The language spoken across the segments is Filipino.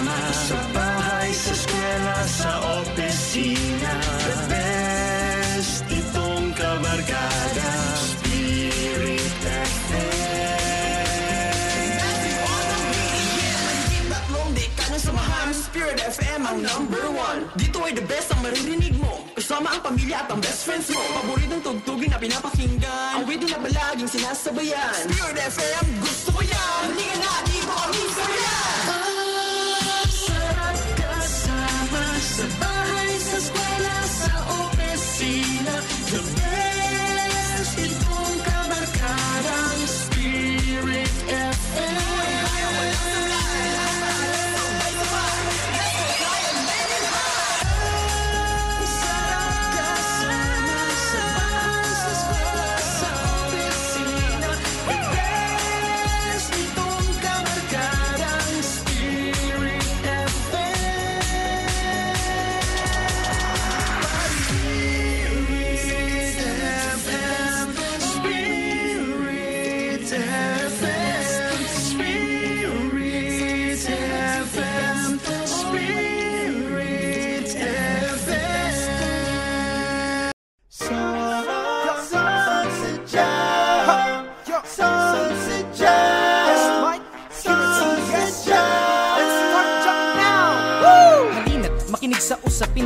kasama. Sa bahay, sa eskwela, sa opisina. The best, itong kabarkada. Spirit FM. Tatlong dekada samahan. Spirit FM ang #1. Dito ay the best ang maririnig mo. Kasama ang pamilya at ang best friends mo. Paboritong tugtugin na pinapakinggan. Ang witty na balaging sinasabayan. Spirit FM, gusto ko yan. Hindi ka na, di mo kami sabayan. Sarap kasama. Sa bahay, sa eskwela, sa opisina. The best, itong kabarkadang Spirit FM.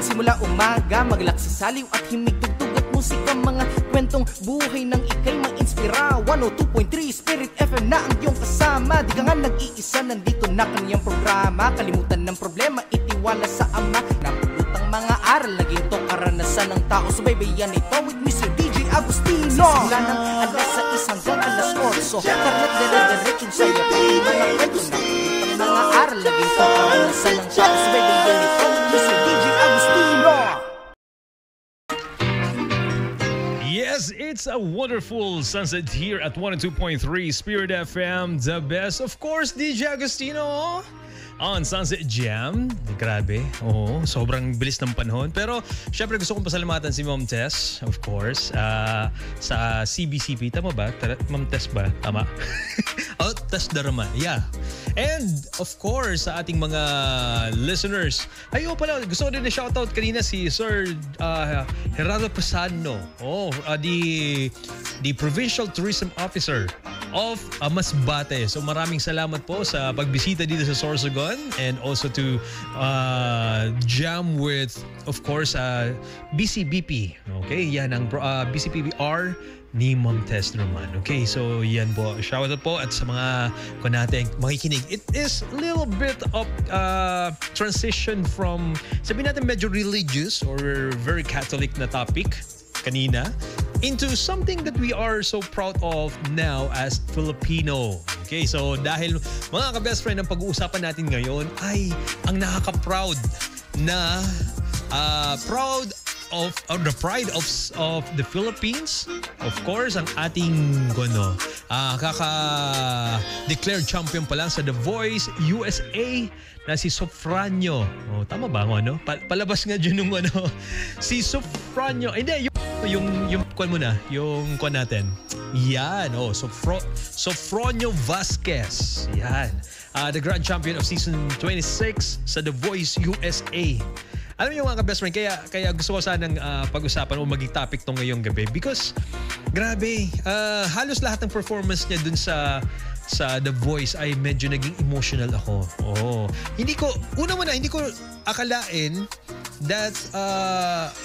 Simula umaga, maglaksasaliw at himig-tugtog at musika. Mga kwentong buhay ng ikay ma-inspira. 102.3 Spirit FM na ang iyong kasama. Di ka nga nag-iisa, nandito na kaniyang programa. Kalimutan ng problema, itiwala sa Ama. Napulutang mga aral, naging to karanasan ng tao. Subaybayan ito with Mr. DJ Agustino. Simula ng alas 6 hanggang alas 8. Karnat dala-diretsyon sa'yo. Mga kwento na napulutang mga aral, naging to karanasan ng tao. Subaybayan ito with Mr. DJ Agustino. Yes, it's a wonderful sunset here at 102.3 Spirit FM, the best. Of course, DJ Agustino on Sunset Jam. Grabe. Oo, sobrang bilis ng panahon. Pero, syempre gusto kong pasalamatan si Ma'am Tess, of course, sa CBCP. Tama ba? Ma'am Tess ba? Tama? Oh, Tess Darama. Yeah. And, of course, sa ating mga listeners. Ayo pala, gusto ko din na shoutout kanina si Sir Gerardo Pasano. Oh, the Provincial Tourism Officer of Masbate. So, maraming salamat po sa pagbisita dito sa Sorsogon. And also to jam with, of course, BCBP. Okay, yan ang BCPBR ni Ma'am Tess naman. Okay, so yan po. Shout out po at sa mga natin makikinig. It is a little bit of transition from, sabihin natin medyo religious or very Catholic na topic kanina into something that we are so proud of now as Filipino. Okay, so dahil mga ka-best friend, ang pag-uusapan natin ngayon ay ang nakaka-proud na proud of the pride of the Philippines. Of course, ang ating kaka-declared champion pa lang sa The Voice USA na si Sofranio. Oh, tama ba ang palabas nga dyan yung si Sofranio. Hindi, yung kwan mo na, yung kwan natin. Yan, Sofranio Vasquez. Yan. The grand champion of season 26 sa The Voice USA. Alam niyo mga ka-best friend, kaya gusto ko sanang pag-usapan o maging topic tong ngayong gabi because grabe, halos lahat ng performance niya dun sa The Voice ay medyo naging emotional ako. Oh, hindi ko akalain that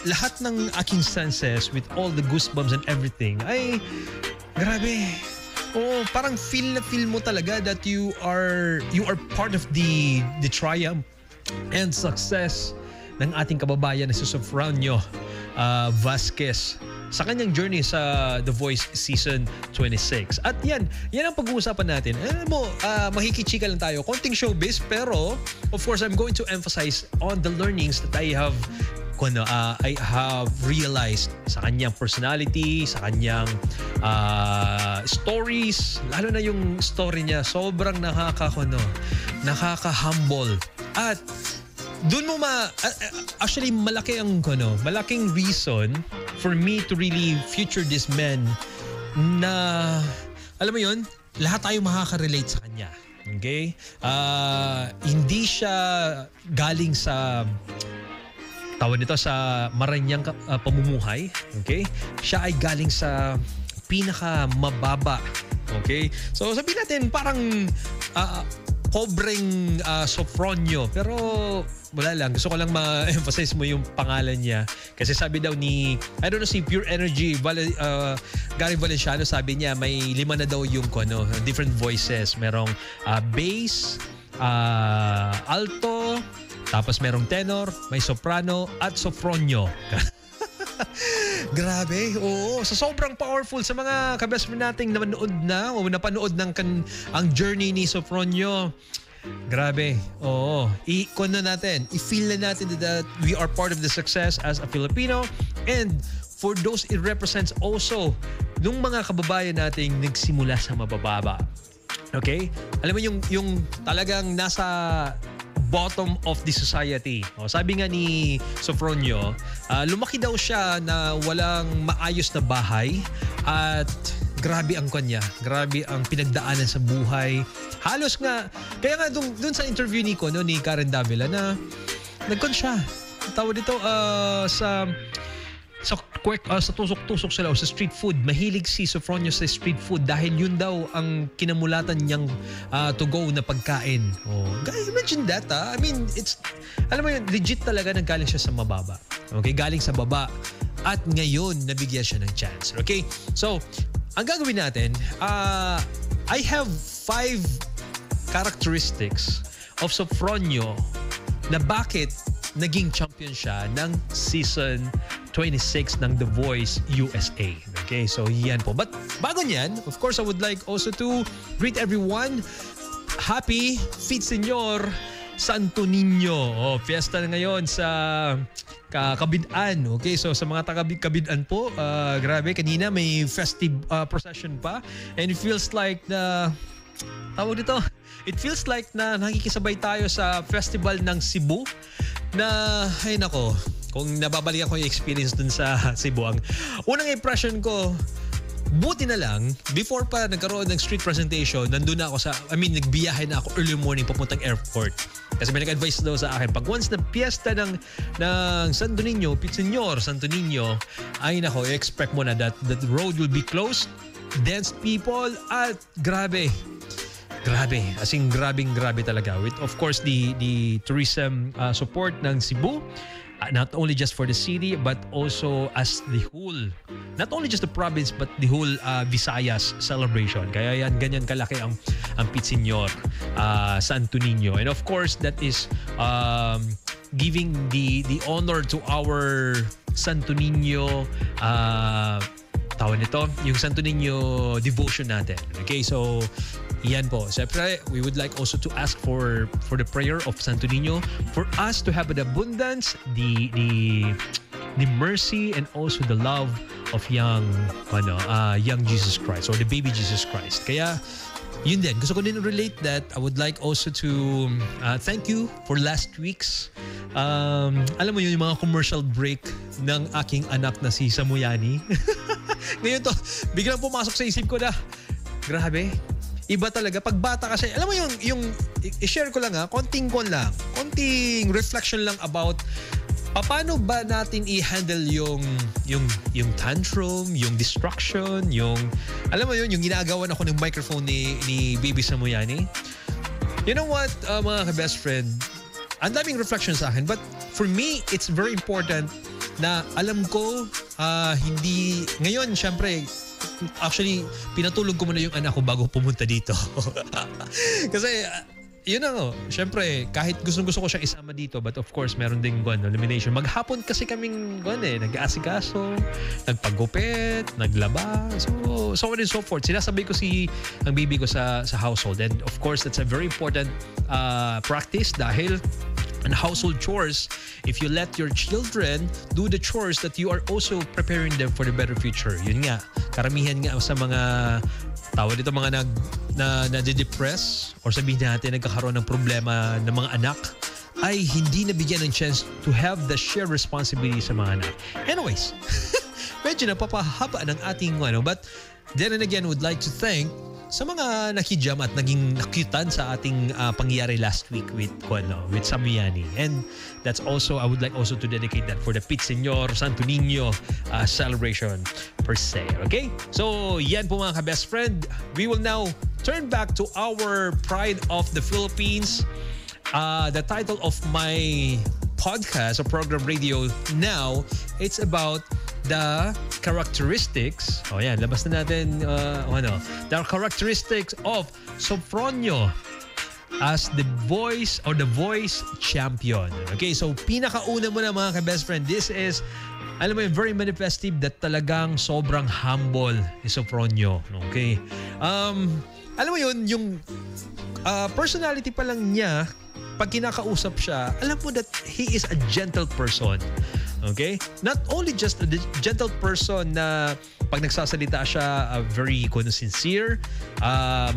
lahat ng aking senses with all the goosebumps and everything ay grabe. Oh, parang feel mo talaga that you are part of the triumph and success ng ating kababayan na si Sofranio Vasquez sa kanyang journey sa The Voice Season 26. At yan ang pag-uusapan natin. Alam mo, makikichika lang tayo. Konting showbiz, pero of course, I'm going to emphasize on the learnings that I have realized sa kanyang personality, sa kanyang stories. Lalo na yung story niya, sobrang nakaka-humble. At doon mo actually malaking reason for me to really feature this man na alam mo yun, lahat tayo makaka-relate sa kanya. Okay? Hindi siya galing sa tawag nito sa maranyang pamumuhay. Okay? Siya ay galing sa pinakamababa. Okay? So sabihin natin parang pobreng Sofronio. Pero wala lang. Gusto ko lang ma-emphasize mo yung pangalan niya. Kasi sabi daw ni, I don't know, si Pure Energy, Gary Valenciano, sabi niya may 5 na daw yung different voices. Merong bass, alto, tapos merong tenor, may soprano, at sofronio. Grabe, oo. So sobrang powerful sa mga kabest friend nating napanood na o napanood ng ang journey ni Sofronio. Grabe, oo. I-feel na natin that we are part of the success as a Filipino, and for those it represents also nung mga kababayan nating nagsimula sa mabababa. Okay? Alam mo yung talagang nasa bottom of the society. Sabi nga ni Sofronio, lumaki daw siya na walang maayos na bahay at grabe ang kanya. Grabe ang pinagdaanan sa buhay. Halos nga, kaya nga dun sa interview ni Karen Davila na nagkon siya. Tawag dito sa tusok-tusok sila o sa street food. Mahilig si Sofronio sa street food dahil yun daw ang kinamulatan niyang to go na pagkain. Imagine that, I mean, alam mo yun, legit talaga nanggaling siya sa mababa. Okay, galing sa baba. At ngayon, nabigyan siya ng chance. Okay, so, ang gagawin natin, I have 5 characteristics of Sofronio na bakit naging champion siya ng season 26 ng The Voice USA. Okay, so yan po. But bago niyan, of course, I would like also to greet everyone. Happy Feet Señor Santo Niño. Fiesta na ngayon sa Kabidaan. Okay, so sa mga taga-Kabidaan po, grabe, kanina may festive procession pa. And it feels like it feels like na nakikisabay tayo sa festival ng Cebu na, ay nako, kung nababalikan ko yung experience dun sa Cebu, ang unang impression ko, buti na lang, before pa nagkaroon ng street presentation, nandun na ako nagbiyahe na ako early morning papuntang airport. Kasi may nag-advise daw sa akin, pag once na piyesta ng Santo Niño, Señor Santo Niño, ay nako, expect mo na that the road will be closed, dense people, at grabe, as in grabe talaga. With of course the tourism support ng Cebu, not only just for the city but also as the whole, not only just the province but the whole Visayas celebration. Kaya yan, ganyan kalaki ang Pit Señor Santo Niño. And of course that is giving the honor to our Santo Niño, tawag nito, yung Santo Niño devotion natin. Okay, so yan po. Siyempre, we would like also to ask for the prayer of Santo Niño for us to have an abundance, the mercy, and also the love of young Jesus Christ or the baby Jesus Christ. Kaya yun din. Gusto ko din relate that I would like also to thank you for last week's alam mo yun, yung mga commercial break ng aking anak na si Samuyani. Ngayon to, biglang pumasok sa isip ko na, grabe, iba talaga. Pag bata kasi, alam mo yung i-share ko lang konting reflection lang about paano ba natin i-handle yung tantrum, yung distraction, alam mo yun, yung ginagawan ako ng microphone ni Baby Samuyani. You know what, mga ka-best friend, ang daming reflection sa akin, but for me, it's very important na alam ko, hindi, ngayon, syempre, actually, pinatulog ko muna yung anak ko bago pumunta dito. Kasi, yun na syempre, kahit gustong-gusto ko siyang isama dito, but of course, meron ding elimination. Maghapon kasi kaming nag-aasikaso, nagpagupit, naglaba, so on and so forth. Sinasabay ko ang baby ko sa household. And of course, that's a very important practice dahil and household chores, if you let your children do the chores, that you are also preparing them for the better future. Yun nga, karamihan nga sa mga tawag dito, mga nade-depress or sabihin natin nagkakaroon ng problema ng mga anak ay hindi nabigyan ng chance to have the shared responsibility sa mga anak. Anyways, medyo napapahaba ng ating but then and again, would like to thank sa mga nakijam at naging nakyutan sa ating pangyayari last week with Samyani. And that's also, I would like also to dedicate that for the Pete Señor Santo Niño celebration per se. Okay? So, yan po mga ka-best friend. We will now turn back to our Pride of the Philippines. The title of my podcast or program radio now, it's about the characteristics. Oh yan, labas na natin the characteristics of Sofronio as the voice champion. Okay, so pinakauna mo na mga ka-best friend, this is, alam mo yun, very manifestive that talagang sobrang humble ni Sofronio. Okay? Alam mo yun, yung personality pa lang niya, pag kinakausap siya, alam mo that he is a gentle person. Okay? Not only just a gentle person na pag nagsasalita siya, very sincere,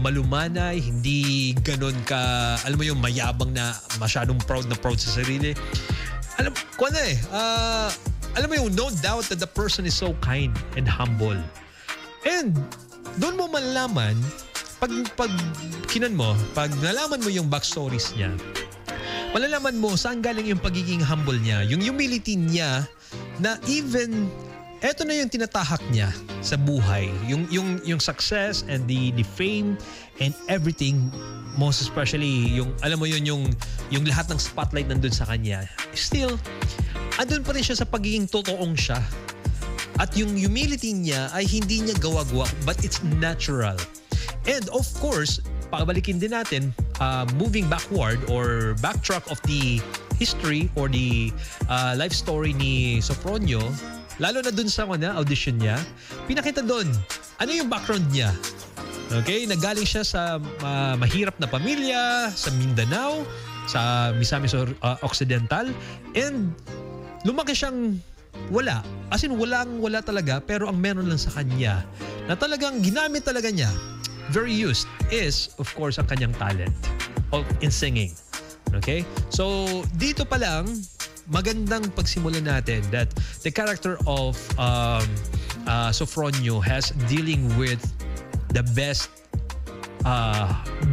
malumanay, hindi ganun ka, alam mo yung mayabang na masyadong proud sa sarili. Alam mo yung no doubt that the person is so kind and humble. And doon mo malalaman, pag nalaman mo yung backstories niya, malalaman mo saan galing yung pagiging humble niya, yung humility niya na even eto na yung tinatahak niya sa buhay, yung success and the fame and everything, most especially yung alam mo yun yung lahat ng spotlight nandun sa kanya. Still, andun pa rin siya sa pagiging totoong siya. At yung humility niya ay hindi niya gawa-gawa, but it's natural. And of course, pabalikin din natin, moving backward or backtrack of the history or the life story ni Sofronio, lalo na dun sa audition niya, pinakita dun, ano yung background niya. Okay? Nagaling siya sa mahirap na pamilya, sa Mindanao, sa Misamis Occidental, and lumaki siyang wala. As in, wala talaga, pero ang meron lang sa kanya, na talagang ginamit talaga niya, very used, is of course ang kanyang talent in singing. Okay? So dito pa lang magandang pagsimula natin that the character of Sofronio has dealing with the best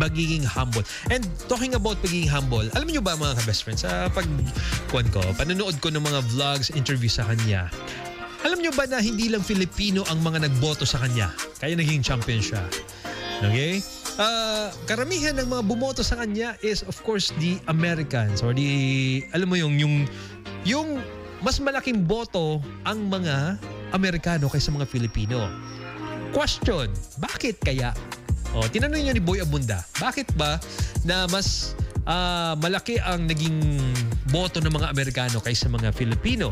pagiging humble. And talking about pagiging humble, alam niyo ba mga ka-best friends, sa panonood ko ng mga vlogs, interview sa kanya, alam niyo ba na hindi lang Filipino ang mga nagboto sa kanya kaya naging champion siya? Okay? Karamihan ng mga bumoto sa kanya is of course the Americans or the, alam mo yung mas malaking boto ang mga Amerikano kaysa mga Filipino. Question, bakit kaya? Tinanong niyo ni Boy Abunda, bakit ba na mas malaki ang naging boto ng mga Amerikano kaysa mga Filipino?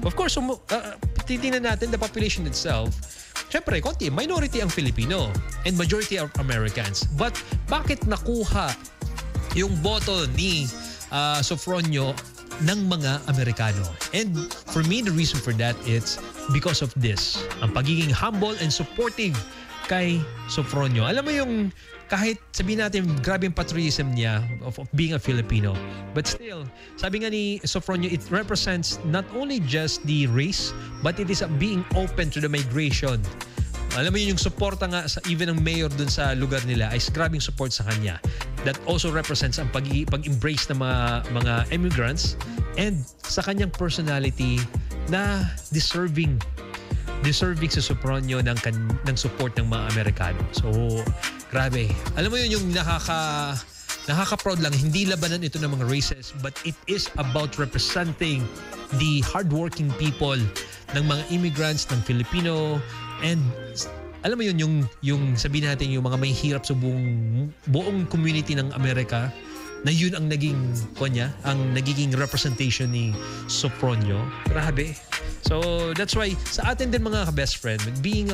Of course, titingnan natin the population itself. Siyempre, konti, minority ang Filipino and majority are Americans. But bakit nakuha yung boto ni Sofronio ng mga Amerikano? And for me, the reason for that is because of this. Ang pagiging humble and supportive kay Sofronio. Alam mo yung kahit sabihin natin grabe yung patriotism niya of being a Filipino, but still, sabi nga ni Sofronio, it represents not only just the race, but it is being open to the migration. Alam mo yun, yung suporta nga sa even ang mayor dun sa lugar nila ay grabing support sa kanya. That also represents ang pag-embrace ng mga immigrants and sa kanyang personality na deserving si Sofronio ng support ng mga Amerikano. So, grabe. Alam mo yun, yung nakaka-proud lang, hindi labanan ito ng mga races, but it is about representing the hardworking people ng mga immigrants, ng Filipino, and alam mo yun, yung sabihin natin yung mga may hirap sa buong community ng Amerika, na yun ang nagiging representation ni Sofronio. Grabe. So that's why sa atin din mga ka-best friend, being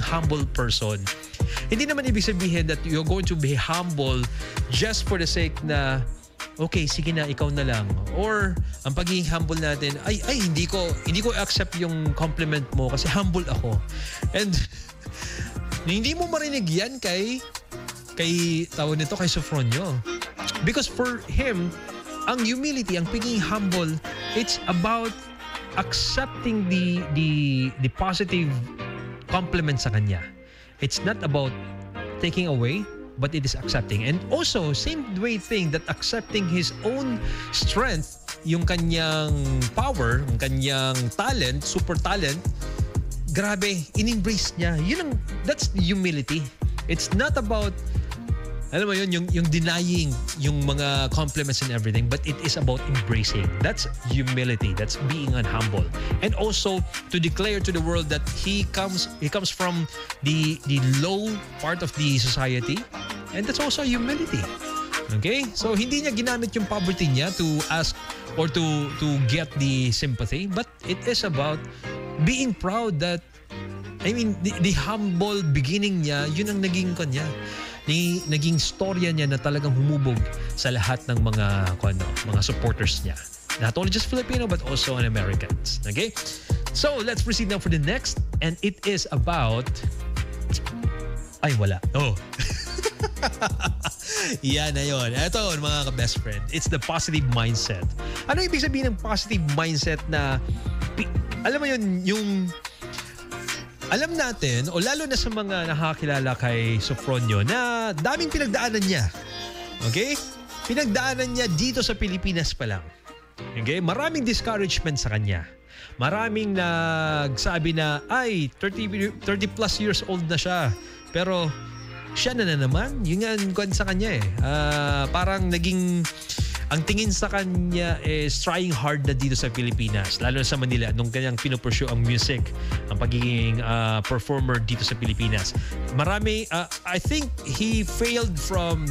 humble person, hindi naman ibig sabihin that you're going to be humble just for the sake na okay, sige na, ikaw na lang. Or ang pagiging humble natin, ay hindi ko accept yung compliment mo kasi humble ako. And hindi mo marinig yan kay tawag nito, kay Sofronio. Because for him, ang humility, ang pagiging humble, it's about accepting the positive compliment sa kanya. It's not about taking away, but it is accepting. And also, same way thing that accepting his own strength, yung kanyang power, yung kanyang talent, super talent, grabe, in-embrace niya. That's humility. It's not about, alam mo yun, yung denying yung mga compliments and everything, but it is about embracing. That's humility. That's being humble. And also to declare to the world that he comes from the low part of the society, and that's also humility. Okay? So hindi niya ginamit yung poverty niya to ask or to get the sympathy, but it is about being proud that, I mean, the humble beginning niya, yun ang naging kanya. Naging storya niya na talagang humubog sa lahat ng mga supporters niya. Not only just Filipino but also an Americans. Okay? So, let's proceed now for the next, and it is about... Ay, wala. Oh. Yan na yun. Ito, mga ka-best friend. It's the positive mindset. Ano ibig sabihin ng positive mindset na... Alam mo yun, yung... Alam natin, o lalo na sa mga nakakilala kay Sofronio, na daming pinagdaanan niya. Okay? Pinagdaanan niya dito sa Pilipinas pa lang. Okay? Maraming discouragement sa kanya. Maraming nagsabi na, ay, 30 plus years old na siya. Pero, siya na naman. Yun nga sa kanya eh. Parang naging... Ang tingin sa kanya is trying hard na dito sa Pilipinas, lalo sa Manila, nung kanyang pinopursue ang music, ang pagiging performer dito sa Pilipinas. Marami, I think he failed from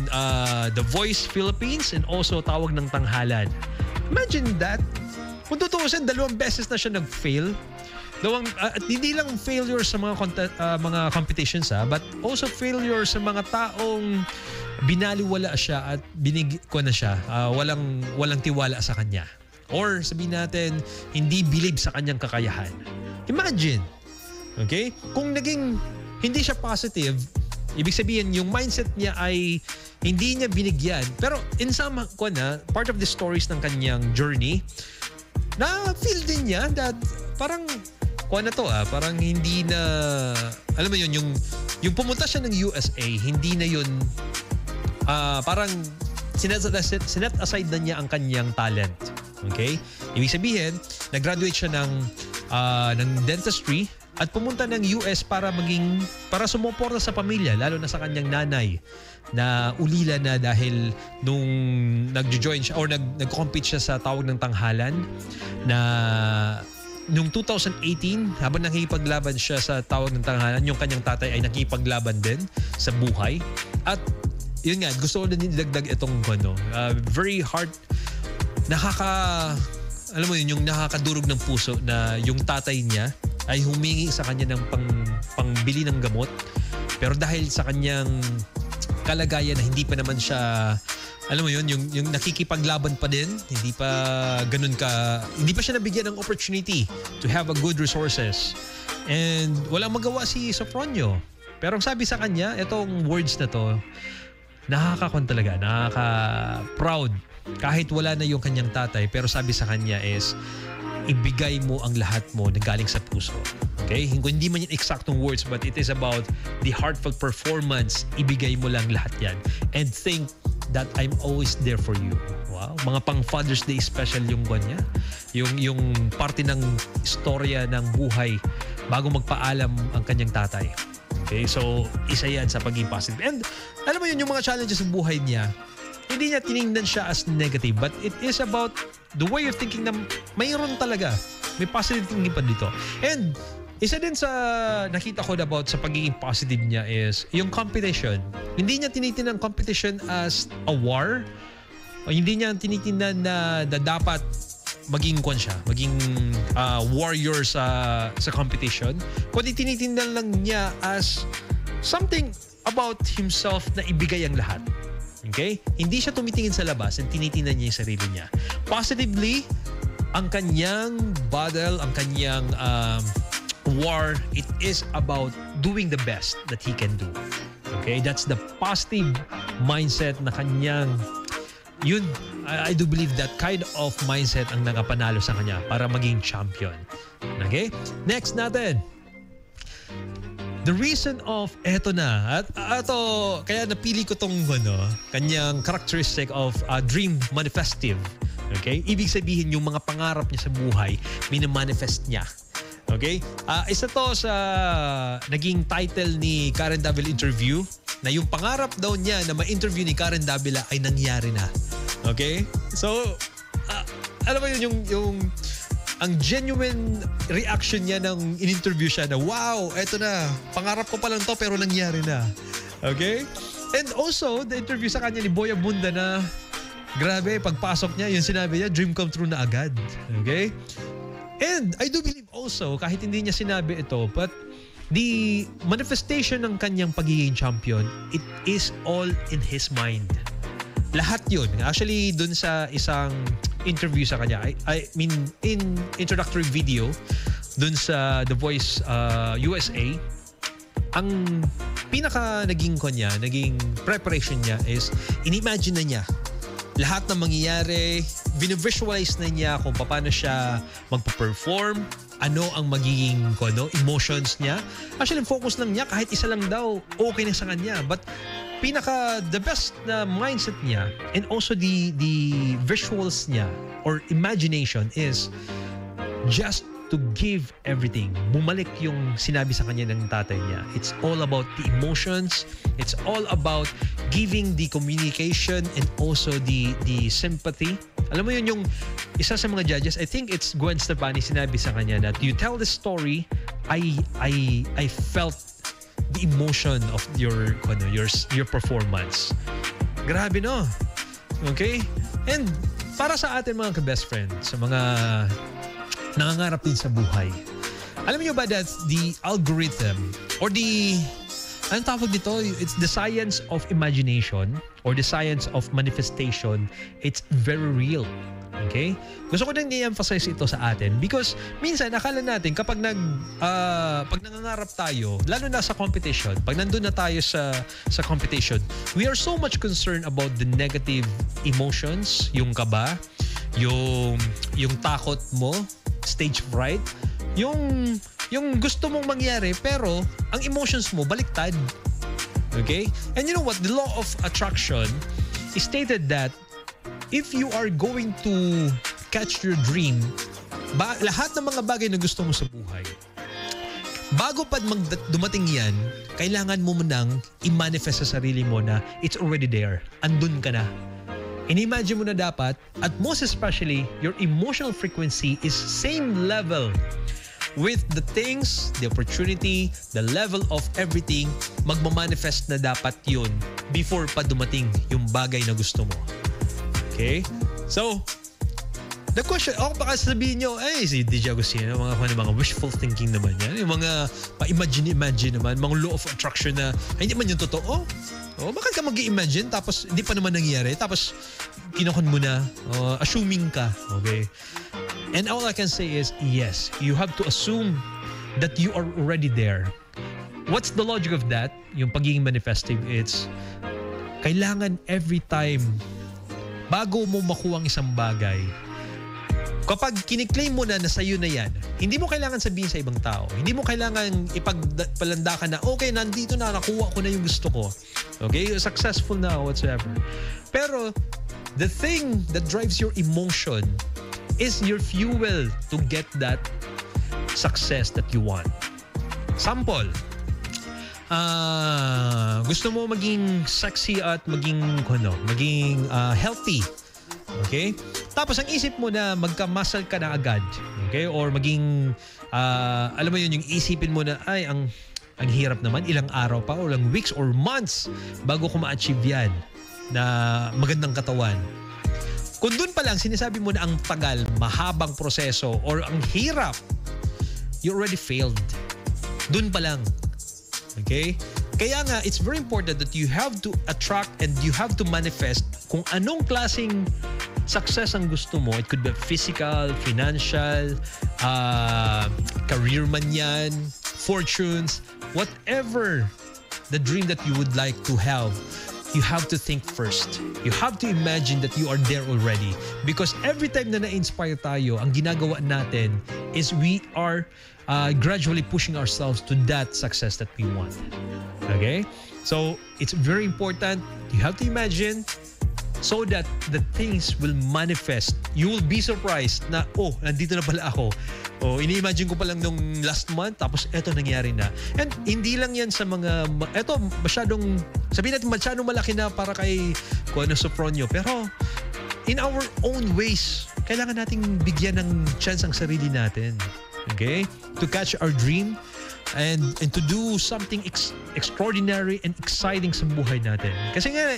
The Voice Philippines and also Tawag ng Tanghalan. Imagine that. Kung tutuusin, 2 beses na siya nag-fail. Hindi lang failure sa mga competitions but also failure sa mga taong binaliwala siya at ko na siya, walang tiwala sa kanya, or sabihin natin hindi believe sa kanyang kakayahan. Imagine, okay, kung naging hindi siya positive, ibig sabihin yung mindset niya ay hindi niya binigyan. Pero in some part of the stories ng kanyang journey, na feel din niya that parang parang hindi na, alam mo yun, yung pumunta siya ng USA, hindi na yun parang sinet aside na niya ang kanyang talent. Okay? Ibig sabihin, nag-graduate siya ng dentistry at pumunta ng US para sumuporta sa pamilya, lalo na sa kanyang nanay na ulila na dahil nung nag-join siya or nag-compete siya sa Tawag ng Tanghalan na noong 2018, habang nakikipaglaban siya sa Tawag ng Tanghalan, yung kanyang tatay ay nakikipaglaban din sa buhay. At yun nga, gusto ko na nilagdag itong very hard, alam mo yun, yung nakakadurog ng puso na yung tatay niya ay humingi sa kanya ng pangbili ng gamot. Pero dahil sa kanyang kalagayan na hindi pa naman siya, alam mo yun, yung nakikipaglaban pa din, hindi pa siya nabigyan ng opportunity to have a good resources. And walang magawa si Sofronio. Pero ang sabi sa kanya, itong words na to, nakaka-proud. Kahit wala na yung kanyang tatay, pero sabi sa kanya is, ibigay mo ang lahat mo na galing sa puso. Okay? Hindi man yung eksaktong words, but it is about the heartfelt performance. Ibigay mo lang lahat yan. And think that I'm always there for you. Wow. Mga pang Father's Day special yung kanya. Yung parte ng istorya ng buhay bago magpaalam ang kanyang tatay. Okay? So, isa yan sa pagiging positive. And alam mo yun, yung mga challenges sa buhay niya, hindi niya tinignan siya as negative, but it is about the way of thinking na mayroon talaga. May positive thinking pa dito. And isa din sa nakita ko about sa pagiging positive niya is yung competition. Hindi niya tinitingnan competition as a war. O hindi niya tinitingnan na dapat maging warrior sa competition. Kundi tinitingnan lang niya as something about himself na ibigay ang lahat. Okay? Hindi siya tumitingin sa labas and tinitingnan niya yung sarili niya. Positively, ang kanyang battle, ang kanyang war, it is about doing the best that he can do. Okay? That's the positive mindset na kanyang, yun, I do believe that kind of mindset ang nakapanalo sa kanya para maging champion. Okay? Next natin. The reason of eto na. At ato, kaya napili ko tong kanyang characteristic of dream manifestive. Okay? Ibig sabihin yung mga pangarap niya sa buhay, mini-manifest niya. Okay? Isa to sa naging title ni Karen Davila interview na yung pangarap daw niya na ma-interview ni Karen Davila ay nangyari na. Okay? So, alam mo yun, yung ang genuine reaction niya nang in-interview siya na, wow, eto na, pangarap ko pa lang to pero nangyari na. Okay? And also, the interview sa kanya ni Boy Abunda na, grabe, pagpasok niya, yung sinabi niya, dream come true na agad. Okay? And I do believe also, kahit hindi niya sinabi ito, but the manifestation ng kanyang pagiging champion, it is all in his mind. Lahat yun. Actually, dun sa isang interview sa kanya, I mean, in introductory video, dun sa The Voice USA, ang pinaka naging preparation niya is, in-imagine na niya lahat ng mangyayari, visualize na niya kung paano siya magpa-perform, ano ang magiging emotions niya. Actually, focus lang niya, kahit isa lang daw, okay na sa kanya. But the best na mindset niya and also the visuals niya or imagination is just to give everything. Bumalik yung sinabi sa kanya ng tatay niya. It's all about the emotions. It's all about giving the communication and also the sympathy. Alam mo yun, yung isa sa mga judges, I think it's Gwen Stefani, sinabi sa kanya that you tell the story, I felt the emotion of your performance. Grabe, no? Okay? And para sa atin mga ka-best friend, sa mga nangangarap din sa buhay, alam niyo ba that the algorithm or anong tawag dito? It's the science of imagination or the science of manifestation. It's very real. Okay? Gusto ko nang i-emphasize ito sa atin because minsan akala natin kapag pag nangangarap tayo, lalo na sa competition, pag nandun na tayo sa competition, we are so much concerned about the negative emotions, yung kaba, yung takot mo, stage fright, yung gusto mong mangyari pero ang emotions mo baliktad. Okay? And you know what? The law of attraction is stated that if you are going to catch your dream, lahat ng mga bagay na gusto mo sa buhay, bago pa dumating yan, kailangan mo munang i-manifest sa sarili mo na it's already there. Andun ka na. In-imagine mo na dapat, at most especially, your emotional frequency is same level with the things, the opportunity, the level of everything, magmamanifest na dapat yun before pa dumating yung bagay na gusto mo. Okay? So, the question, baka sabihin nyo, si DJ Agustino, mga wishful thinking naman yan. Yung mga pa-imagine naman, mga law of attraction na hindi man yung totoo. Bakit ka mag-i-imagine tapos hindi pa naman nangyari? Tapos kinokon mo na, assuming ka. Okay? And all I can say is, yes, you have to assume that you are already there. What's the logic of that? Yung pagiging manifestive, it's kailangan every time bago mo makuha ang isang bagay, kapag kiniklaim mo na sa'yo na yan, hindi mo kailangan sabihin sa ibang tao. Hindi mo kailangan ipagpalanda ka na, okay, nandito na, nakuha ko na yung gusto ko. Okay? You're successful now, whatsoever. Pero, the thing that drives your emotion is your fuel to get that success that you want. Sample, gusto mo maging sexy at maging healthy. Okay? Tapos ang isip mo na magka-muscle ka na agad. Okay? Or maging, alam mo yun, yung isipin mo na, ang hirap naman, ilang araw pa, or ilang weeks or months bago ko ma-achieve yan na magandang katawan. Kung dun pa lang, sinasabi mo na ang tagal, mahabang proseso, or ang hirap, you already failed. Dun pa lang. Okay? Kaya nga, it's very important that you have to attract and you have to manifest kung anong klaseng success ang gusto mo. It could be physical, financial, career man yan, fortunes, whatever the dream that you would like to have. you have to think first. You have to imagine that you are there already. Because every time na na-inspire tayo, ang ginagawa natin is we are gradually pushing ourselves to that success that we want. Okay? So, it's very important. You have to imagine so that the things will manifest. You will be surprised na, nandito na pala ako. Ini-imagine ko pa lang nung last month, tapos eto nangyari na. And hindi lang yan sa mga, eto masyadong, sabihin natin masyadong malaki na para kay Sofronio. Pero, in our own ways, kailangan nating bigyan ng chance ang sarili natin. Okay? To catch our dream and to do something extraordinary and exciting sa buhay natin. Kasi nga,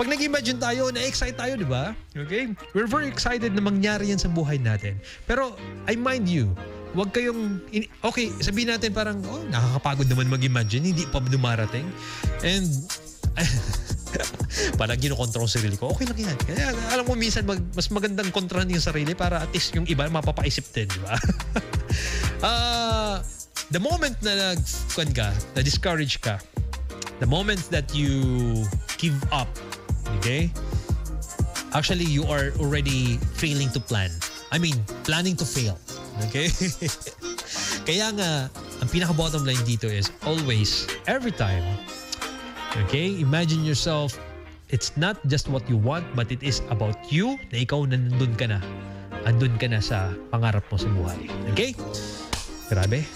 pag nag-imagine tayo, na-excite tayo, di ba? Okay? We're very excited na mangyari yan sa buhay natin. Pero, I mind you, wag kayong, okay, sabihin natin parang, nakakapagod naman mag-imagine, hindi pa dumarating. And, parang ginokontrol ang sarili ko, okay lang yan. Kaya, alam mo, minsan, mas magandang kontrahan yung sarili para at least yung iba mapapaisip din, di ba? The moment na na-discourage ka, the moment that you give up, okay? Actually, you are already failing to plan. I mean, planning to fail. Okay? Kaya nga, ang pinaka-bottom line dito is always, every time, okay? Imagine yourself, it's not just what you want, but it is about you na ikaw na nandun ka na. Andun ka na sa pangarap mo sa buhay. Okay? Grabe.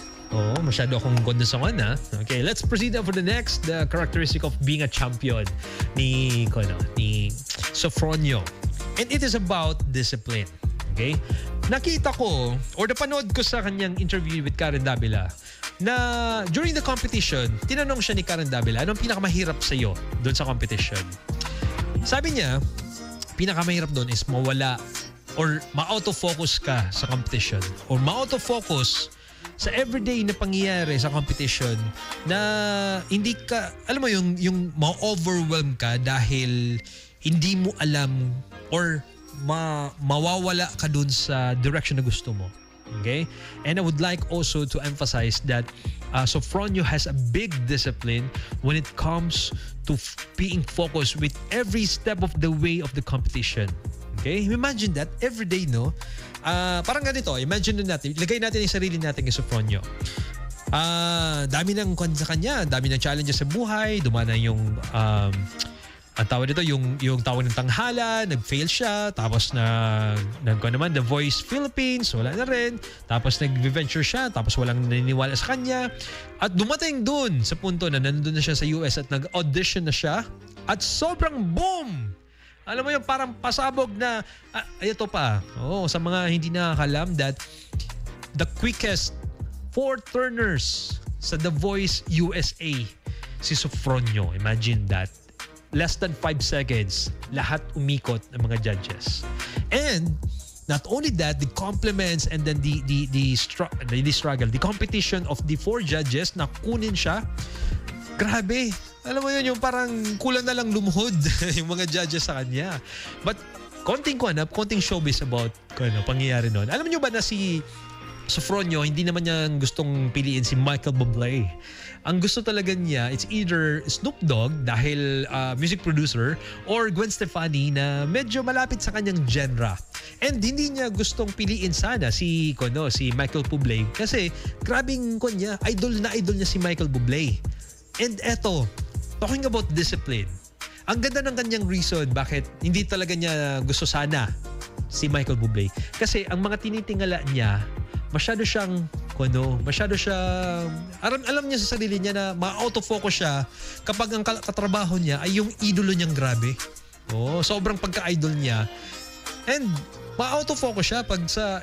Masyado akong kondensongan na. Okay, let's proceed now for the next. The characteristic of being a champion ni Sofronio. And it is about discipline. Okay? Nakita ko, or napanood ko sa kanyang interview with Karen Davila, na during the competition, tinanong siya ni Karen Davila, anong pinakamahirap sa'yo doon sa competition? Sabi niya, pinakamahirap doon is mawala or ma-autofocus ka sa competition or ma-autofocus sa everyday na pangyayari sa competition na hindi ka, alam mo yung ma-overwhelm ka dahil hindi mo alam or mawawala ka dun sa direction na gusto mo. Okay? And I would like also to emphasize that Sofronio has a big discipline when it comes to being focused with every step of the way of the competition. Okay? Imagine that every day, no? Parang ganito, imagine natin, ilagay natin yung sarili natin kay Sofronio. Dami ng sa kanya, dami ng challenges sa buhay, dumana yung ang tawag dito, yung tawag ng tanghala, nag-fail siya, tapos naman The Voice Philippines, wala na rin, tapos nag-venture siya, tapos walang naniniwala sa kanya, at dumating dun sa punto na nandun na siya sa US at nag-audition na siya, at sobrang boom! Alam mo yung parang pasabog na, ito pa, sa mga hindi nakakalam, that the quickest 4 turners sa The Voice USA, si Sofronio. Imagine that. Less than 5 seconds, lahat umikot ng mga judges. And not only that, the compliments and then the struggle, the competition of the 4 judges na kunin siya, grabe. Alam mo yun, yung parang kulang na lang lumuhod yung mga judges sa kanya. But konting showbiz about pangyayari nun. Alam niyo ba na si Sofronio, hindi naman niya gustong piliin si Michael Bublé. Ang gusto talaga niya, it's either Snoop Dogg dahil music producer or Gwen Stefani na medyo malapit sa kanyang genre. And hindi niya gustong piliin sana si Michael Bublé kasi grabing idol niya si Michael Bublé. And eto, talking about discipline, ang ganda ng kanyang reason bakit hindi talaga niya gusto sana si Michael Bublé. Kasi ang mga tinitingala niya, masyado siyang alam niya sa sarili niya na ma-autofocus siya kapag ang katrabaho niya ay yung idolo niyang grabe. Sobrang pagka-idol niya. And ma-autofocus siya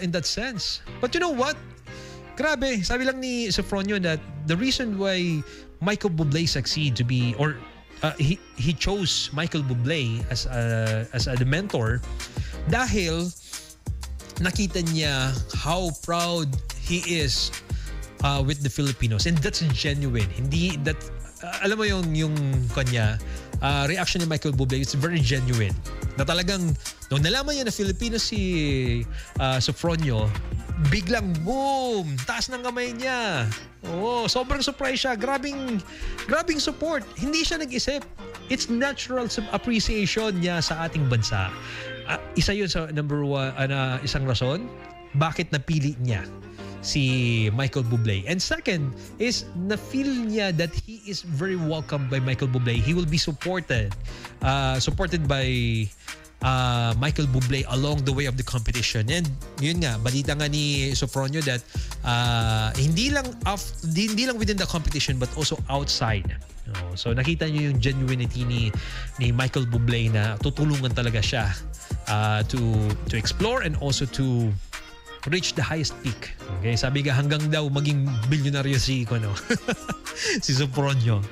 in that sense. But you know what? Grabe, sabi lang ni Sofronio that the reason why Michael Bublé succeed to be, or he chose Michael Bublé as the mentor dahil nakita niya how proud he is with the Filipinos, and that's genuine. Hindi that alam mo yung kanya reaction ni Michael Bublé, it's very genuine. Na talagang nung nalaman niya na Filipino si Sofronio, biglang boom, taas ng kamay niya. Oo, sobrang surprise siya. Grabing support. Hindi siya nag-isip. It's natural appreciation niya sa ating bansa. Isa yun sa number one, isang rason bakit napili niya si Michael Bublé. And second is na-feel niya that he is very welcomed by Michael Bublé. He will be supported by Michael Bublé along the way of the competition. And yun nga, balita nga ni Sofronio that hindi lang within the competition but also outside. So nakita niyo yung genuinity ni Michael Bublé na tutulungan talaga siya to explore and also to reach the highest peak. Okay, sabi nga hanggang daw maging bilyonaryo si si Sofronio.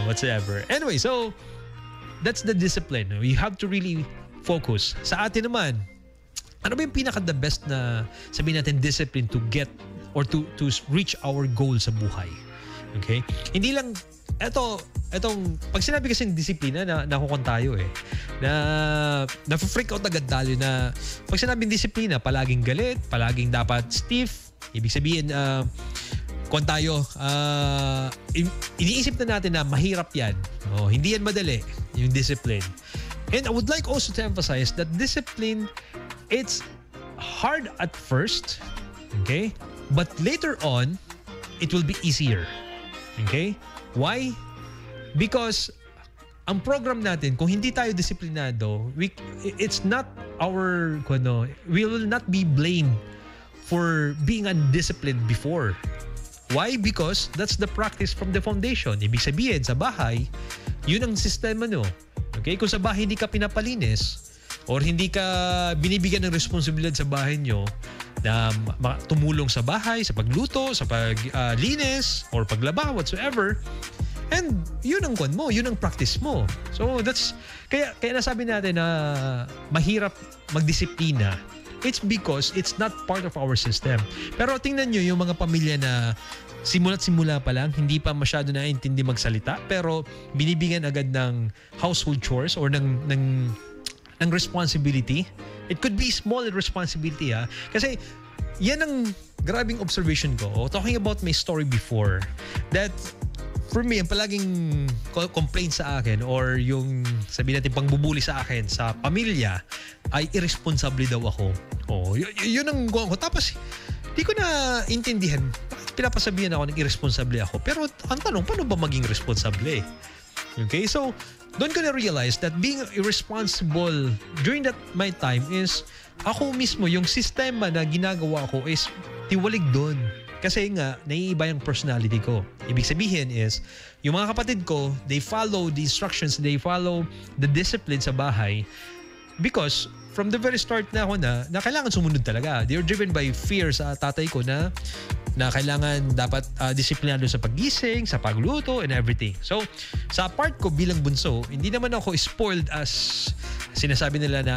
Whatsoever. Anyway, so that's the discipline. You have to really focus. Sa atin naman, ano ba yung pinaka-the best na sabihin natin discipline to get or to reach our goal sa buhay? Okay? Hindi lang, etong, pag sinabi kasing disiplina, nakukon tayo na-freak out agad tayo na pag sinabing disiplina, palaging galit, palaging dapat stiff, ibig sabihin, kung tayo, iniisip na natin na mahirap yan. Hindi yan madali, yung discipline. And I would like also to emphasize that discipline, it's hard at first, okay? But later on, it will be easier. Okay? Why? Because ang program natin, kung hindi tayo disiplinado, it's not we will not be blamed for being undisciplined before. Why? Because that's the practice from the foundation. Ibig sabihin, sa bahay, yun ang sistema nyo. Okay? Kung sa bahay hindi ka pinapalinis or hindi ka binibigyan ng responsibilidad sa bahay nyo na tumulong sa bahay, sa pagluto, sa paglinis, or paglaba, whatsoever, and yun ang kwan mo, yun ang practice mo. So that's, kaya nasabi natin na mahirap magdisiplina. It's because it's not part of our system. Pero tingnan nyo yung mga pamilya na simula pa lang, hindi pa masyado naintindi magsalita, pero binibigyan agad ng household chores or ng responsibility. It could be small responsibility kasi yan ang grabing observation ko. Talking about my story before, that for me, ang palaging complaint sa akin or yung sabihin natin pangbubuli sa akin sa pamilya ay irresponsible daw ako. Yun ang guwan ko. Tapos, di ko na intindihan bakit pinapasabihan ako ng irresponsible ako. Pero ang tanong, paano ba maging responsable? Okay, so doon ko na-realize that being irresponsible during that my time is ako mismo, yung sistema na ginagawa ko is tiwalig doon. Kasi nga, naiiba yung personality ko. Ibig sabihin is, yung mga kapatid ko, they follow the instructions, they follow the discipline sa bahay because from the very start na ako na kailangan sumunod talaga. They are driven by fear sa tatay ko na kailangan dapat disiplinado sa paggising, sa pagluto, and everything. So, sa part ko bilang bunso, hindi naman ako spoiled as sinasabi nila na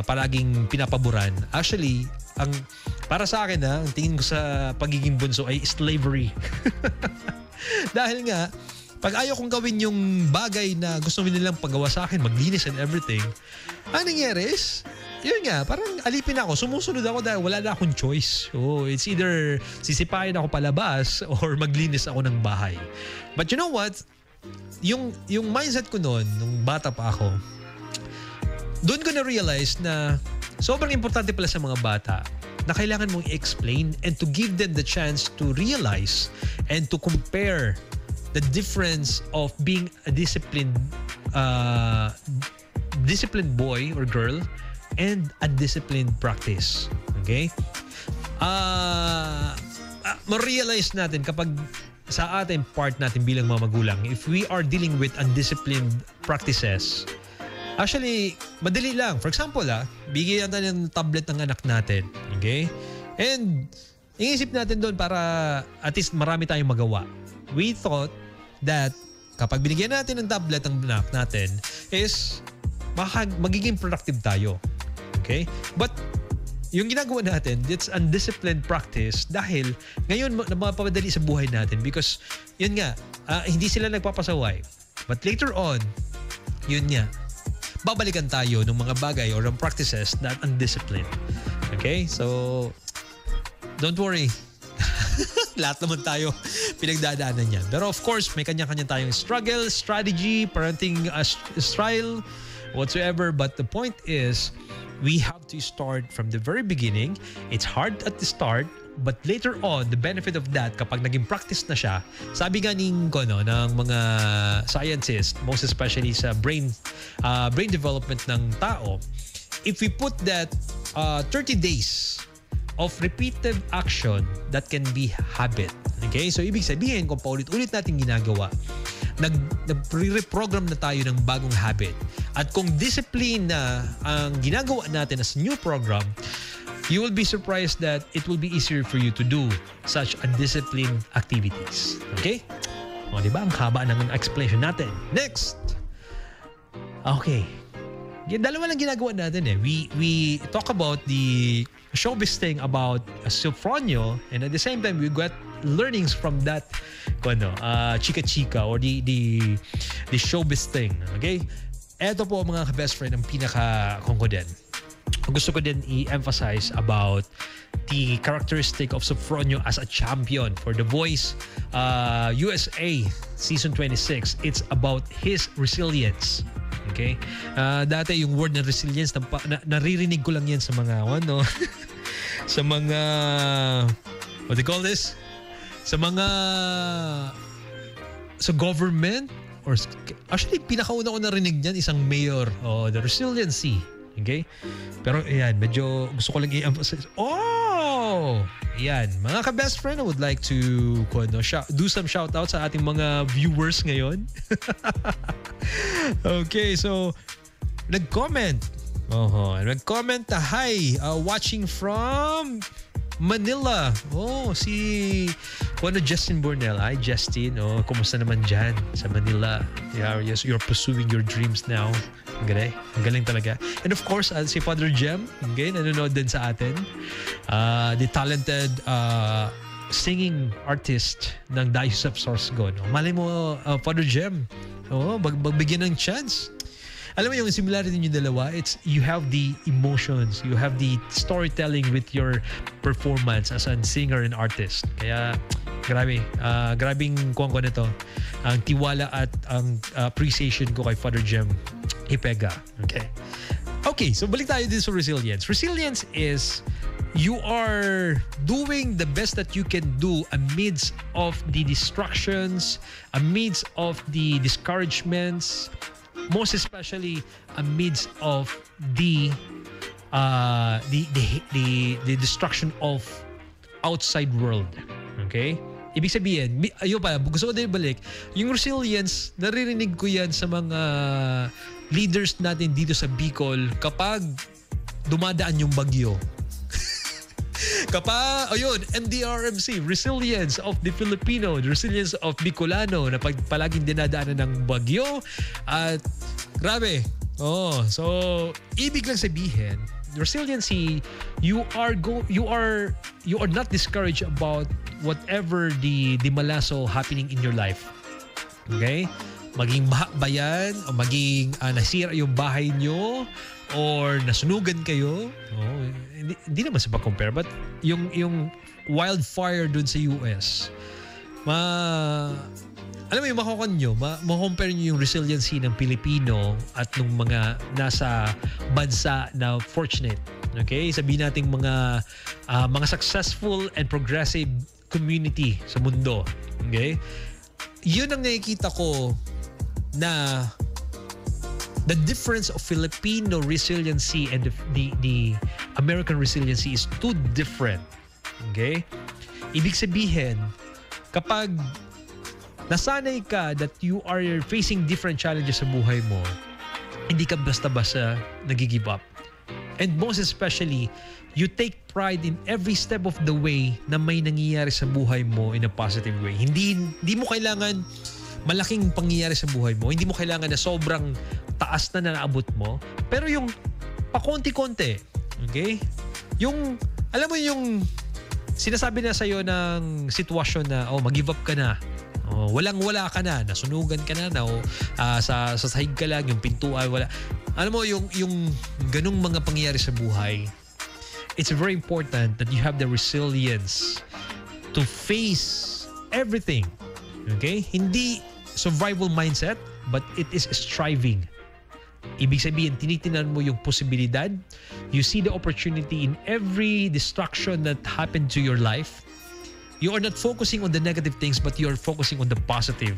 palaging pinapaboran. Actually, para sa akin ang tingin ko sa pagiging bunso ay slavery. Dahil nga, pag ayaw kong gawin yung bagay na gusto nilang paggawa sa akin, maglinis and everything, ang nangyari is, yun nga, parang alipin ako, sumusunod ako dahil wala na akong choice. It's either sisipain ako palabas or maglinis ako ng bahay. But you know what? Yung mindset ko noon, nung bata pa ako, doon ko na-realize na sobrang importante pala sa mga bata na kailangan mong i-explain and to give them the chance to realize and to compare the difference of being a disciplined boy or girl and a disciplined practice. Okay? Ma-realize natin kapag sa ating part natin bilang mga magulang, if we are dealing with undisciplined practices, actually, madali lang. For example, bigyan natin ng tablet ng anak natin. Okay? And, iisip natin doon para at least marami tayong magawa. We thought that kapag binigyan natin ng tablet ng anak natin is magiging productive tayo. Okay? But, yung ginagawa natin, it's undisciplined practice dahil ngayon napapadali sa buhay natin because, yun nga, hindi sila nagpapasaway. But later on, yun nga, babalikan tayo ng mga bagay or ng practices na undisciplined. Okay? So, don't worry. Lahat naman tayo pinagdadaanan yan. Pero of course, may kanya-kanya tayong struggle, strategy, parenting style, whatsoever. But the point is, we have to start from the very beginning. It's hard at the start, but later on, the benefit of that, kapag naging practice na siya, sabi nga ng mga scientists, most especially sa brain development ng tao, if we put that 30 days of repeated action, that can be habit. Okay? So, ibig sabihin, kung paulit-ulit natin ginagawa, nag-reprogram na tayo ng bagong habit. At kung discipline na ang ginagawa natin as new program, you will be surprised that it will be easier for you to do such undisciplined activities. Okay? O, diba? Ang haba ng explanation natin. Next! Okay. Dalawa lang ginagawa natin eh. We talk about the showbiz thing about Sofronio, and at the same time, we got learnings from that chika-chika or the showbiz thing. Okay? Eto po mga ka-best friend ang pinaka-kongko din. Gusto ko din i-emphasize about the characteristic of Sofronio as a champion for The Voice USA Season 26. It's about his resilience. Okay? Dati yung word na resilience, naririnig ko lang yan sa mga, sa mga, what do you call this? Sa government, or actually, pinakauna ko narinig niyan, isang mayor, the resiliency. Okay? Pero ayan, medyo gusto ko lang i-emphasize. Ayan, mga ka-best friend, I would like to do some shout-out sa ating mga viewers ngayon. Okay, so nag-comment. Nag-comment na hi, watching from Manila. Si Justin Bornell. Hi, Justin. Kumusta naman dyan sa Manila? You're pursuing your dreams now. Ang galing talaga. And of course, si Father Jem, nanonood din sa atin. The talented singing artist ng Diocese of Sorsogon. Malay mo, Father Jem, magbigyan ng chance. Alam mo yung similarity yung dalawa, it's you have the emotions, you have the storytelling with your performance as a singer and artist. Kaya grabing kuwang ko nito. Ang tiwala at ang appreciation ko kay Father Jem Ipega. Okay, so balik tayo din sa resilience. Resilience is you are doing the best that you can do amidst of the distractions, amidst of the discouragements, most especially amidst of the destruction of outside world. Okay? Ibig sabihin, gusto ko din balik, yung resilience, naririnig ko yan sa mga leaders natin dito sa Bicol kapag dumadaan yung bagyo. NDRMC, resilience of the Filipino, the resilience of Bicolano na palaging dinadaanan ng bagyo. At grabe. So ibig lang sabihin, resiliency, you are not discouraged about whatever the malaso happening in your life. Okay? Maging baha ba yan, o maging nasira yung bahay nyo, or nasunugan kayo. Hindi naman sa pag-compare, but yung wildfire dun sa US, alam mo yung makocompare nyo yung resiliency ng Pilipino at ng mga nasa bansa na fortunate. Okay? Sabihin natin mga successful and progressive community sa mundo. Okay? Yun ang nakikita ko na the difference of Filipino resiliency and the American resiliency is too different. Okay? Ibig sabihin, kapag nasanay ka that you are facing different challenges sa buhay mo, hindi ka basta-basta nag-give up. And most especially, you take pride in every step of the way na may nangyayari sa buhay mo in a positive way. Hindi mo kailangan malaking pangyayari sa buhay mo. Hindi mo kailangan na sobrang taas na naabot mo. Pero yung pakonti-konti, okay? Yung, alam mo yung sinasabi na sa'yo ng sitwasyon na, mag-give up ka na. Walang-wala ka na. Nasunugan ka na. Sa sahig ka lang. Yung pintuan, wala. Alam mo, yung ganung mga pangyayari sa buhay, it's very important that you have the resilience to face everything. Okay? Hindi survival mindset, but it is striving. Ibig sabihin, tinitingnan mo yung posibilidad. You see the opportunity in every distraction that happened to your life. You are not focusing on the negative things, but you are focusing on the positive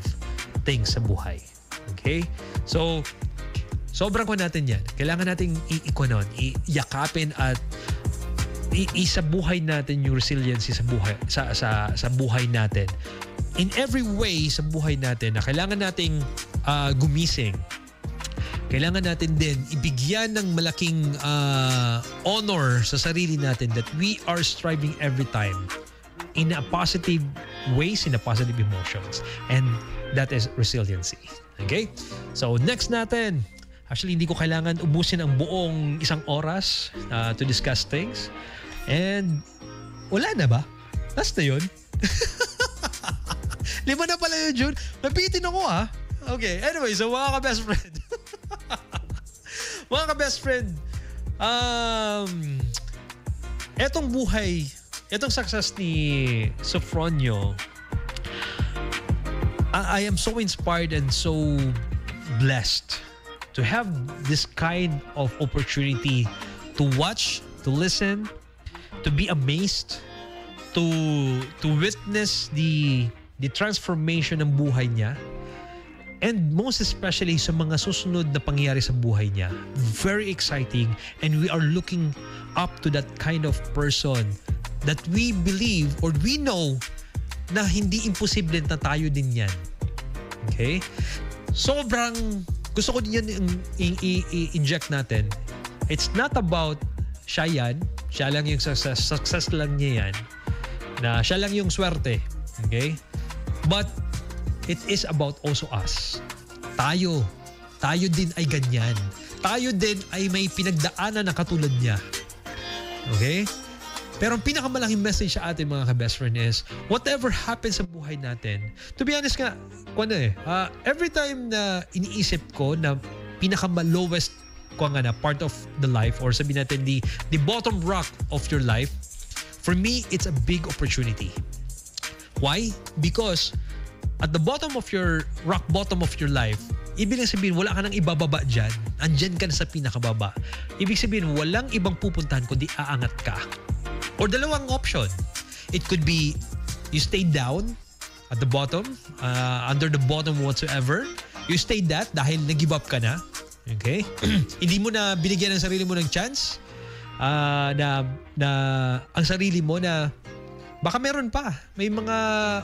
things sa buhay. Okay? So, sobrang ko natin yan. Kailangan nating iyakapin at sa buhay natin yung resiliency sa buhay sa buhay natin. In every way sa buhay natin na kailangan nating gumising. Kailangan natin din ibigyan ng malaking honor sa sarili natin that we are striving every time in a positive ways, in a positive emotions. And that is resiliency. Okay? So next natin, actually hindi ko kailangan ubusin ang buong isang oras to discuss things. And wala na ba? Last na yun. 5 na pala yun, June. Napitin ako Okay, anyway, so mga ka-best friend. Mga ka-best friend, etong buhay, etong success ni Sofronio, I am so inspired and so blessed to have this kind of opportunity to watch, to listen, to be amazed, to witness the transformation ng buhay niya. And most especially sa mga susunod na pangyayari sa buhay niya. Very exciting, and we are looking up to that kind of person that we believe or we know na hindi imposible na tayo din yan. Okay? Sobrang gusto ko din yan i-inject natin. It's not about siya yan. Siya lang yung success lang niya yan. Na siya lang yung swerte. Okay? But it is about also us. Tayo din ay ganyan. Tayo din ay may pinagdaanan na katulad niya. Okay? Pero ang pinakamalaking message sa atin mga ka-best friend is, whatever happens sa buhay natin, to be honest nga, every time na iniisip ko na pinaka-lowest ko nga na part of the life, or sabihin natin the bottom rock of your life, for me, it's a big opportunity. Why? Because at the bottom of your rock bottom of your life, ibig sabihin wala ka nang ibababa dyan. Andyan ka na sa pinakababa. Ibig sabihin walang ibang pupuntahan kundi aangat ka. Or dalawang option. It could be you stay down at the bottom, under the bottom whatsoever. You stay that dahil nag-give up ka na. Okay? Hindi mo na binigyan ng sarili mo ng chance na ang sarili mo na baka meron pa. May mga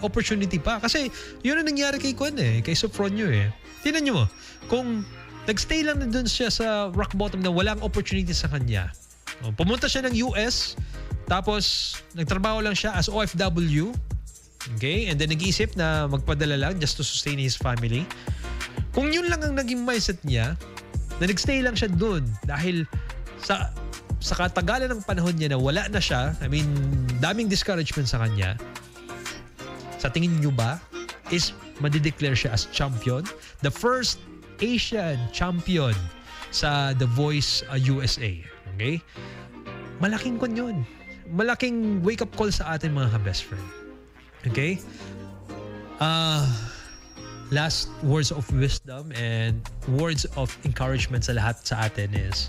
opportunity pa. Kasi yun ang nangyari kay kay Sofronio Tingnan nyo mo. Kung nagstay lang na dun siya sa rock bottom na walang opportunity sa kanya. Pumunta siya ng US, tapos nagtrabaho lang siya as OFW. Okay? And then nag-iisip na magpadala lang just to sustain his family. Kung yun lang ang naging mindset niya, na nagstay lang siya dun dahil sa katagalan ng panahon niya na wala na siya, I mean, daming discouragement sa kanya, sa tingin niyo ba, is madideclare siya as champion? The first Asian champion sa The Voice USA. Okay? Malaking kon yun. Malaking wake-up call sa atin mga ka-best friend. Okay? Last words of wisdom and words of encouragement sa lahat sa atin is,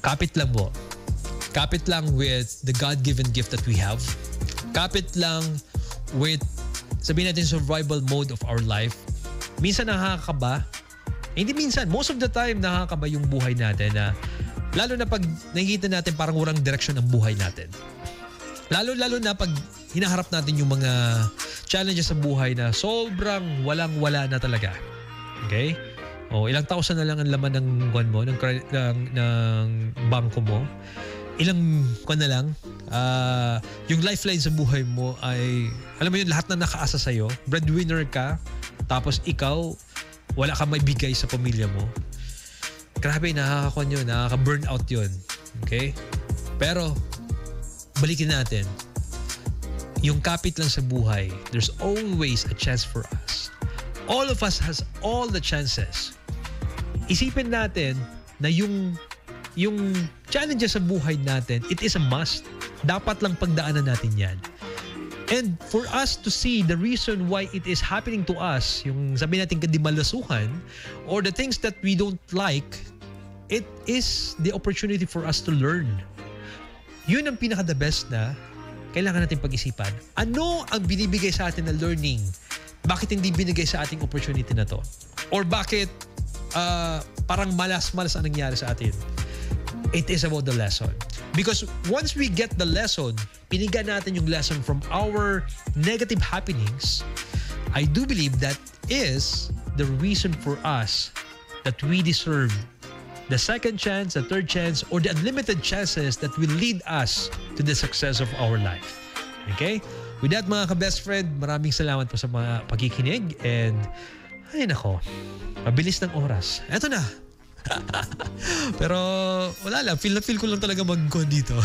kapit lang mo. Kapit lang with the God-given gift that we have. Kapit lang with, sabihin natin, survival mode of our life. Minsan nakakaba. Hindi minsan. Most of the time nakakaba yung buhay natin na lalo na pag nakikita natin parang walang direksyon ang buhay natin. Lalo na pag hinaharap natin yung mga challenges sa buhay na sobrang walang-wala na talaga. Okay? Ilang thousand na lang ang laman ng buwan mo, ng bangko mo. Ilang na lang. Yung lifeline sa buhay mo ay, alam mo yun, lahat na nakaasa sa'yo. Breadwinner ka, tapos ikaw, wala kang maibigay sa pamilya mo. Grabe, nakaka-con yun, nakaka-burnout yun. Okay? Pero, balikin natin. Yung kapit lang sa buhay, there's always a chance for us. All of us has all the chances. Isipin natin na yung yung challenges sa buhay natin, it is a must. Dapat lang pagdaanan natin yan. And for us to see the reason why it is happening to us, yung sabi natin kadimalasuhan, or the things that we don't like, it is the opportunity for us to learn. Yun ang pinaka-the best na kailangan natin pag-isipan. Ano ang binibigay sa atin na learning? Bakit hindi binigay sa ating opportunity na to? Or bakit parang malas-malas ang nangyari sa atin? It is about the lesson. Because once we get the lesson, pinigyan natin yung lesson from our negative happenings, I do believe that is the reason for us that we deserve the second chance, the third chance, or the unlimited chances that will lead us to the success of our life. Okay? With that, mga ka-best friend, maraming salamat po sa mga pagkikinig. And, ay nako, mabilis ng oras. Eto na. Pero, wala lang. Feel ko lang talaga mag-con dito.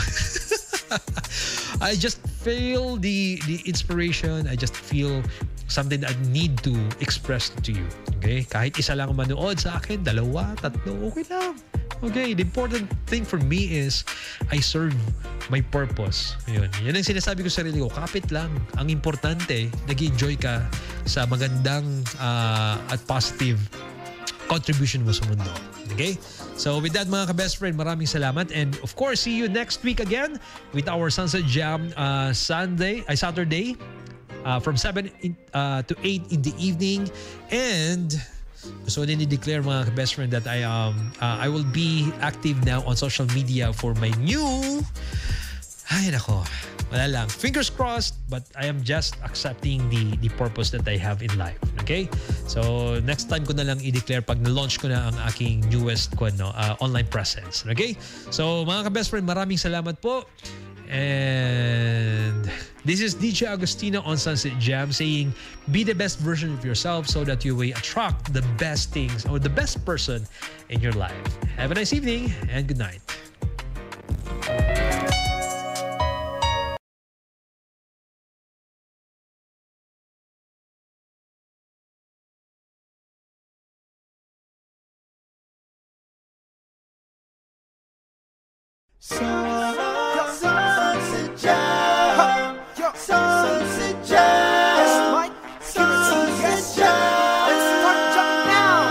I just feel the inspiration. I just feel something that I need to express to you. Okay? Kahit isa lang manood sa akin, 2, 3, okay lang. Okay, the important thing for me is I serve my purpose. Yun. Yan ang sinasabi ko sa sarili ko. Kapit lang. Ang importante, nag-enjoy ka sa magandang at positive contribution mo sa mundo. Okay? So with that, mga ka-best friend, maraming salamat. And of course, see you next week again with our Sunset Jam Saturday from 7 to 8 in the evening. And gusto ko din i-declare, mga ka-best friend, that I will be active now on social media for my new... Ay, nako. Wala lang. Fingers crossed, but I am just accepting the purpose that I have in life. Okay? So, next time ko na lang i-declare pag na-launch ko na ang aking newest online presence. Okay? So, mga ka-best friend, maraming salamat po. And this is DJ Agustino on Sunset Jam saying, be the best version of yourself so that you will attract the best things or the best person in your life. Have a nice evening and good night. Sunset Jam. Sunset Jam. Sunset Jam. Let's start jumping now.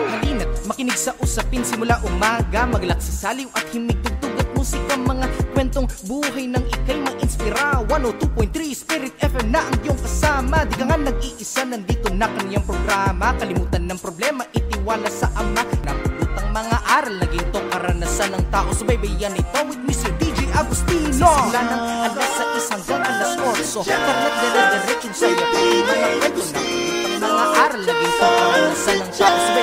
Halina't makinig sa usapin simula umaga, maglaksasaliw at himig tugtog at musika, mga kwentong buhay ng ikay ma-inspira. 102.3 Spirit FM na ang iyong kasama. Di ka nga nag-iisa, nandito na kaniyang programa. Kalimutan ng problema, itiwala sa Ama. Napulutang mga aral, naging to karanasan ng tao. Subaybayan ito with Mr. DJ Agustino. Simula ng alas 6 hanggang alas 8. Karnat na nagdiretso sa'yo, mga kwento na napulutang mga aral, naging to karanasan ng tao.